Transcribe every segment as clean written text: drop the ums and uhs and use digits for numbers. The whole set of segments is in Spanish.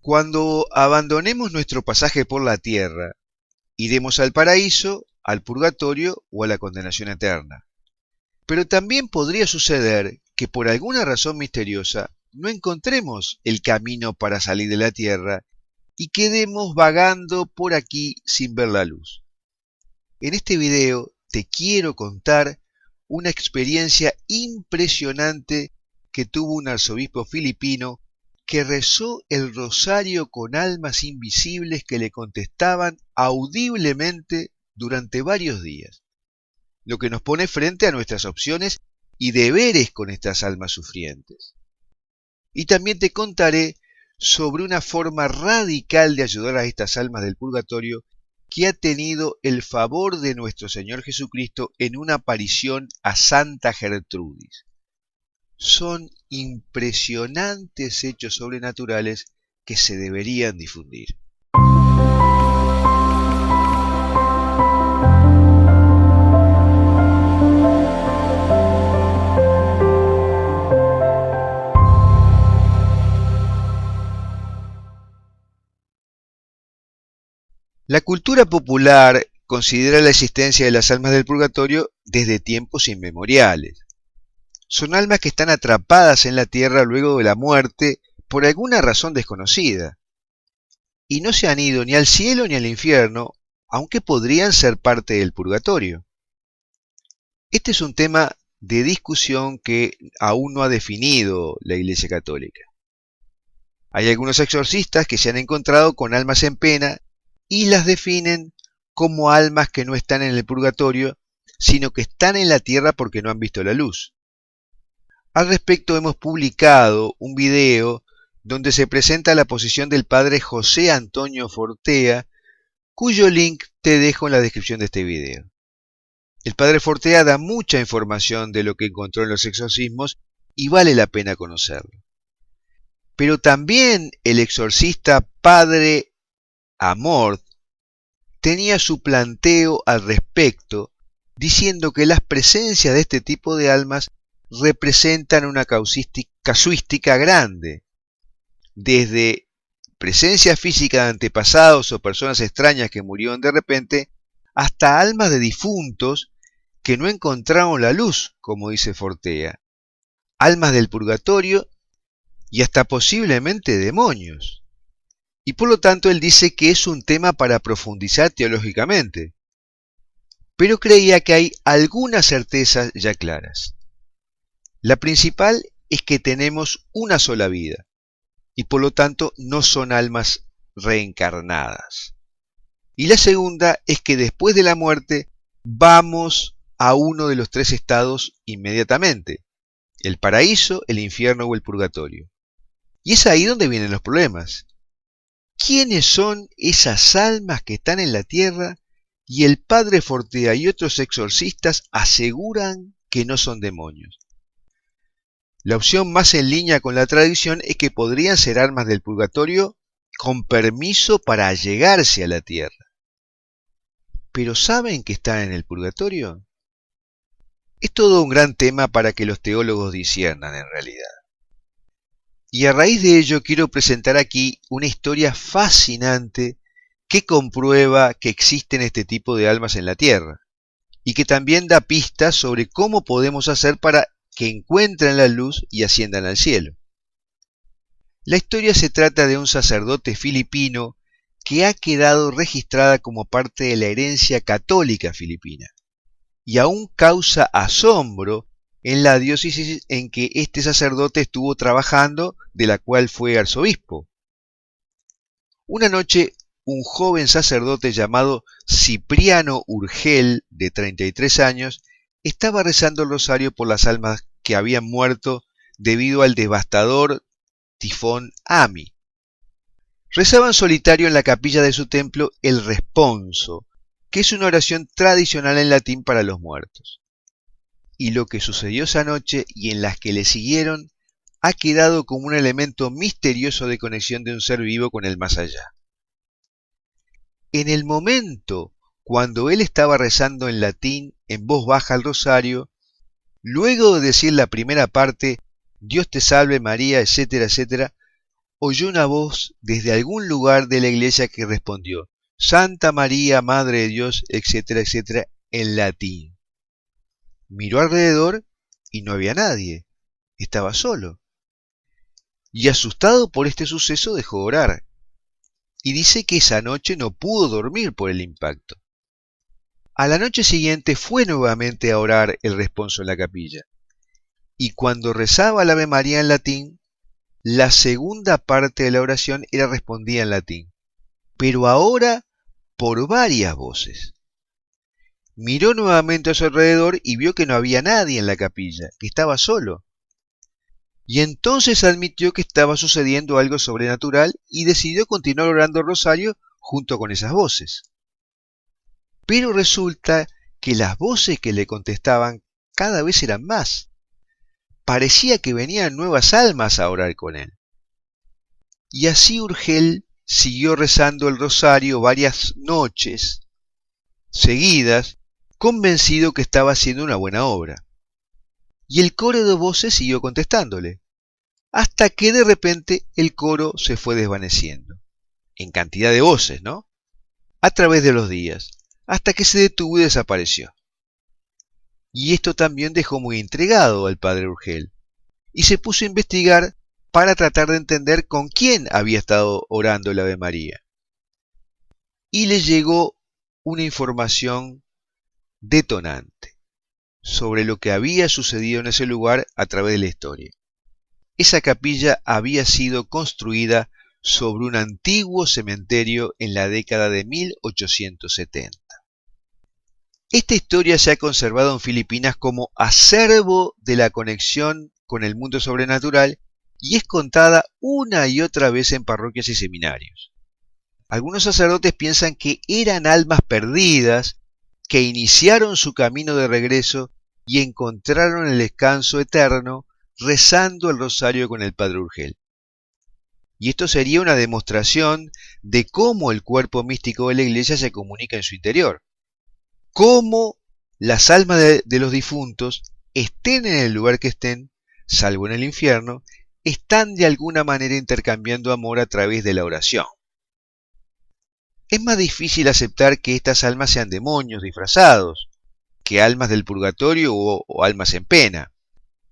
Cuando abandonemos nuestro pasaje por la tierra, iremos al paraíso, al purgatorio o a la condenación eterna. Pero también podría suceder que por alguna razón misteriosa no encontremos el camino para salir de la tierra y quedemos vagando por aquí sin ver la luz. En este video te quiero contar una experiencia impresionante que tuvo un arzobispo filipino que rezó el rosario con almas invisibles que le contestaban audiblemente durante varios días, lo que nos pone frente a nuestras opciones y deberes con estas almas sufrientes. Y también te contaré sobre una forma radical de ayudar a estas almas del purgatorio que ha tenido el favor de nuestro Señor Jesucristo en una aparición a Santa Gertrudis. Son impresionantes hechos sobrenaturales que se deberían difundir. La cultura popular considera la existencia de las almas del purgatorio desde tiempos inmemoriales. Son almas que están atrapadas en la tierra luego de la muerte por alguna razón desconocida, y no se han ido ni al cielo ni al infierno, aunque podrían ser parte del purgatorio. Este es un tema de discusión que aún no ha definido la Iglesia Católica. Hay algunos exorcistas que se han encontrado con almas en pena y las definen como almas que no están en el purgatorio, sino que están en la tierra porque no han visto la luz. Al respecto hemos publicado un video donde se presenta la posición del padre José Antonio Fortea, cuyo link te dejo en la descripción de este video. El padre Fortea da mucha información de lo que encontró en los exorcismos y vale la pena conocerlo. Pero también el exorcista padre Amorth tenía su planteo al respecto, diciendo que las presencias de este tipo de almas representan una casuística grande, desde presencia física de antepasados o personas extrañas que murieron de repente, hasta almas de difuntos que no encontraron la luz, como dice Fortea, almas del purgatorio y hasta posiblemente demonios. Y por lo tanto él dice que es un tema para profundizar teológicamente, pero creía que hay algunas certezas ya claras. La principal es que tenemos una sola vida, y por lo tanto no son almas reencarnadas. Y la segunda es que después de la muerte vamos a uno de los tres estados inmediatamente, el paraíso, el infierno o el purgatorio. Y es ahí donde vienen los problemas. ¿Quiénes son esas almas que están en la tierra y el padre Fortea y otros exorcistas aseguran que no son demonios? La opción más en línea con la tradición es que podrían ser almas del purgatorio con permiso para allegarse a la tierra. ¿Pero saben que están en el purgatorio? Es todo un gran tema para que los teólogos disciernan en realidad. Y a raíz de ello quiero presentar aquí una historia fascinante que comprueba que existen este tipo de almas en la tierra y que también da pistas sobre cómo podemos hacer para que encuentren la luz y asciendan al cielo. La historia se trata de un sacerdote filipino que ha quedado registrada como parte de la herencia católica filipina y aún causa asombro en la diócesis en que este sacerdote estuvo trabajando, de la cual fue arzobispo. Una noche, un joven sacerdote llamado Cipriano Urgel, de 33 años, estaba rezando el rosario por las almas que habían muerto debido al devastador tifón Ami. Rezaba en solitario en la capilla de su templo el responso, que es una oración tradicional en latín para los muertos. Y lo que sucedió esa noche y en las que le siguieron ha quedado como un elemento misterioso de conexión de un ser vivo con el más allá. En el momento cuando él estaba rezando en latín en voz baja el rosario, luego de decir la primera parte, Dios te salve María, etcétera, etcétera, oyó una voz desde algún lugar de la iglesia que respondió: Santa María, Madre de Dios, etcétera, etcétera, en latín. Miró alrededor y no había nadie. Estaba solo. Y asustado por este suceso dejó de orar. Y dice que esa noche no pudo dormir por el impacto. A la noche siguiente fue nuevamente a orar el responso en la capilla. Y cuando rezaba el Ave María en latín, la segunda parte de la oración era respondida en latín, pero ahora por varias voces. Miró nuevamente a su alrededor y vio que no había nadie en la capilla, que estaba solo. Y entonces admitió que estaba sucediendo algo sobrenatural y decidió continuar orando el rosario junto con esas voces. Pero resulta que las voces que le contestaban cada vez eran más. Parecía que venían nuevas almas a orar con él. Y así Urgel siguió rezando el rosario varias noches seguidas, convencido que estaba haciendo una buena obra. Y el coro de voces siguió contestándole, hasta que de repente el coro se fue desvaneciendo, en cantidad de voces, ¿no? A través de los días, hasta que se detuvo y desapareció. Y esto también dejó muy intrigado al padre Urgel, y se puso a investigar para tratar de entender con quién había estado orando el Ave María. Y le llegó una información detonante sobre lo que había sucedido en ese lugar a través de la historia. Esa capilla había sido construida sobre un antiguo cementerio en la década de 1870. Esta historia se ha conservado en Filipinas como acervo de la conexión con el mundo sobrenatural y es contada una y otra vez en parroquias y seminarios. Algunos sacerdotes piensan que eran almas perdidas que iniciaron su camino de regreso y encontraron el descanso eterno rezando el rosario con el padre Urgel. Y esto sería una demostración de cómo el cuerpo místico de la iglesia se comunica en su interior. Cómo las almas de los difuntos, estén en el lugar que estén, salvo en el infierno, están de alguna manera intercambiando amor a través de la oración. Es más difícil aceptar que estas almas sean demonios disfrazados, que almas del purgatorio o almas en pena,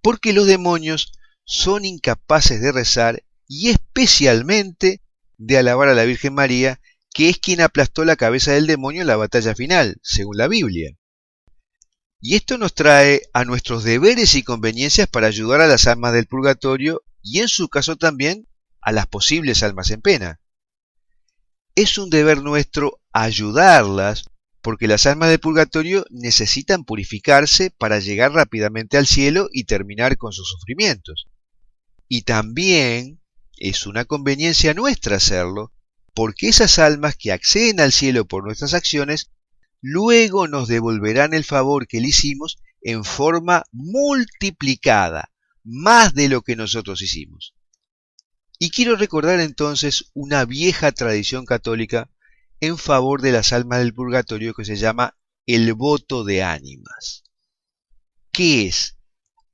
porque los demonios son incapaces de rezar y especialmente de alabar a la Virgen María, que es quien aplastó la cabeza del demonio en la batalla final, según la Biblia. Y esto nos trae a nuestros deberes y conveniencias para ayudar a las almas del purgatorio y en su caso también a las posibles almas en pena. Es un deber nuestro ayudarlas porque las almas del purgatorio necesitan purificarse para llegar rápidamente al cielo y terminar con sus sufrimientos. Y también es una conveniencia nuestra hacerlo porque esas almas que acceden al cielo por nuestras acciones luego nos devolverán el favor que le hicimos en forma multiplicada, más de lo que nosotros hicimos. Y quiero recordar entonces una vieja tradición católica en favor de las almas del purgatorio que se llama el voto de ánimas, que es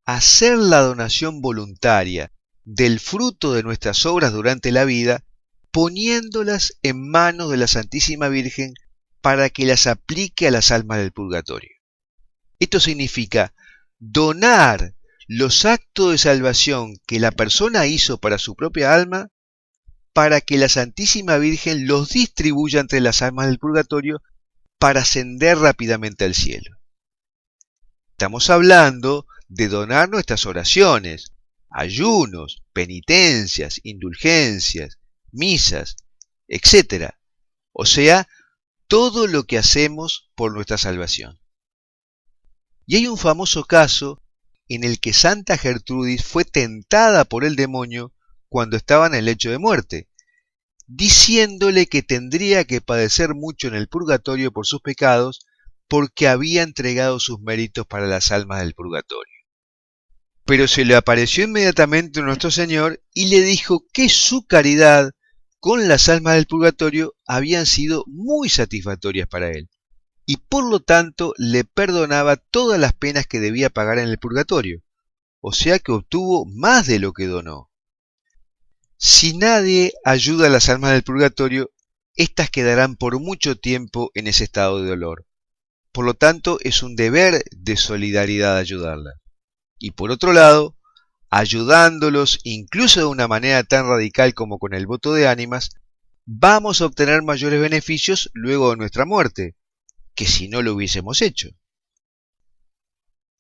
hacer la donación voluntaria del fruto de nuestras obras durante la vida, poniéndolas en manos de la Santísima Virgen para que las aplique a las almas del purgatorio. Esto significa donar los actos de salvación que la persona hizo para su propia alma, para que la Santísima Virgen los distribuya entre las almas del purgatorio para ascender rápidamente al cielo. Estamos hablando de donar nuestras oraciones, ayunos, penitencias, indulgencias, misas, etc. O sea, todo lo que hacemos por nuestra salvación. Y hay un famoso caso en el que Santa Gertrudis fue tentada por el demonio cuando estaba en el lecho de muerte, diciéndole que tendría que padecer mucho en el purgatorio por sus pecados porque había entregado sus méritos para las almas del purgatorio. Pero se le apareció inmediatamente nuestro Señor y le dijo que su caridad con las almas del purgatorio habían sido muy satisfactorias para él, y por lo tanto le perdonaba todas las penas que debía pagar en el purgatorio, o sea que obtuvo más de lo que donó. Si nadie ayuda a las almas del purgatorio, éstas quedarán por mucho tiempo en ese estado de dolor. Por lo tanto, es un deber de solidaridad ayudarlas. Y por otro lado, ayudándolos incluso de una manera tan radical como con el voto de ánimas, vamos a obtener mayores beneficios luego de nuestra muerte, que si no lo hubiésemos hecho.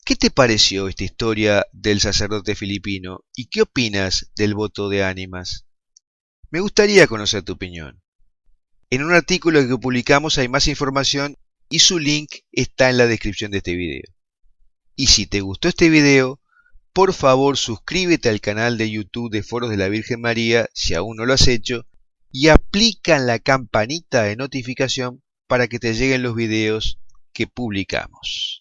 ¿Qué te pareció esta historia del sacerdote filipino y qué opinas del voto de ánimas? Me gustaría conocer tu opinión. En un artículo que publicamos hay más información y su link está en la descripción de este video. Y si te gustó este video, por favor suscríbete al canal de YouTube de Foros de la Virgen María si aún no lo has hecho y aplica la campanita de notificación para que te lleguen los videos que publicamos.